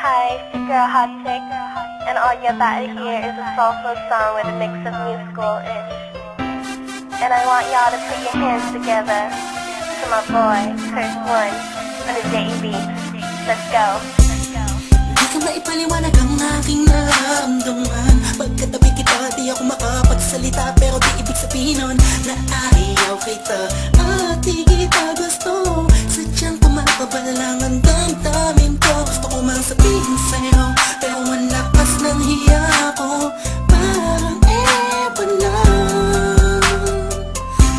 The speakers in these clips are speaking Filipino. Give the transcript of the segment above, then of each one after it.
Hi, it's your girl Hot Chick, and all you're about to hear is a soulful song with a mix of musical-ish. And I want y'all to put your hands together to my boy, Kurt One, on the JB. Let's go. Di ka maipaliwanag ang aking nararamdaman. Pagkatabi kita, di ako makapagsalita, pero di ibig sabihin nun na ayaw kita at di kita gusto. Sadyang pumapabala ang damdamin ko. Gusto ko mang sabihin sa'yo, pero ang lakas ng hiya ko. Parang ewan lang.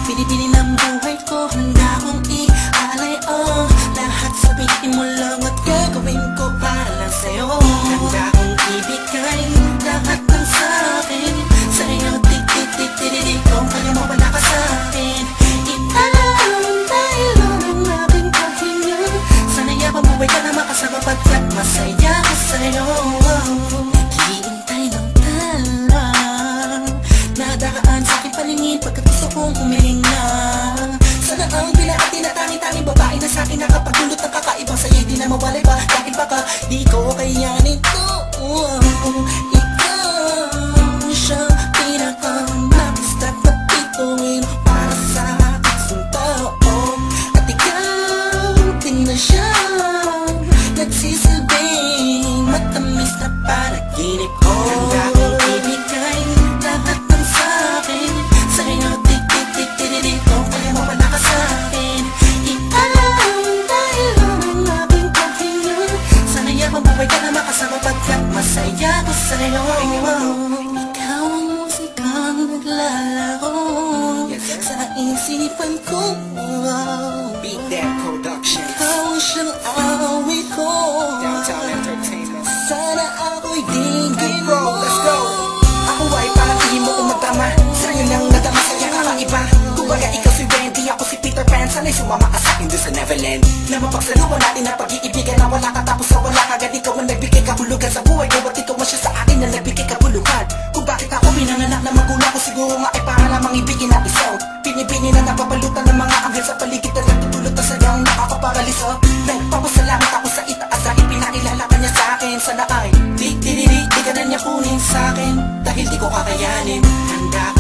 Pinipili ng buhay ko, handa kong ialay ang lahat. Sabihin mo lang at gagawin ko para lang sa'yo. Handa kong ibigay lahat ng sa'kin sa'yo. Tik-tik-tik-tik-tik kung kaya mo wala ka sa'kin. Italang dahil ang aking paghinga. Sana'y mabuhay ka na makasama pagkat masaya ko sa'yo. Naghihintay ng talang nadaan sa'king paningin pagkat gusto kong humiling na. Sana ang pinakati na tangi-tanging babae na sa'kin nakapagdulot ng kakaibang sa'yo'y di na mawalay ba? Dahil baka di ko kayanin to. Ikaw siyang pinakanapis at napituin para sa aking tao. At ikaw din na siyang nagsisilbing matamis na panaginip ko. Handa kong ibigay lahat ng sa'kin sa'yo. Tik-tik-tik-tik-tik kung kaya mo wala ka sa'kin. Italang dahil ang aking paghinga. Sana'y mabuhay ka na makasama pagkat masaya ko sa'yo. Ikaw ang musikang naglalaro sa isipan ko. Beat That Productions, Ikaw ang siyang awit ko. Downtown Entertainment. Sana ako'y dinggin Bro, mo. let's go. Ako ay parang tingin mo umatama. Sa'yo nang nadama sa'yo kakaiba. Kumbaga ikaw si Wendy, ako si Peter Pan. Sana'y sumama ka sa'kin doon sa Neverland. Na mapagsaluhan natin na pag-iibigan na wala ka tapos sa wala ka. Ikaw ang nagbigay kabulugan sa buhay ko at ikaw ang siya sa akin na nagbigay kabuluhan. Kung bakit ako pinanganak na magulang ko, siguro nga ay para lamang ibigin ang isaw. Pinibini na napapalutan ng mga anghel sa paligid na nagtutulot na sadyang nakakaparaliso. Nagpapasalamat ako sa itaas dahil pinakilala ka niya sa akin. Sana ay di ka na niya kunin sa akin dahil di ko kakayanin. Handa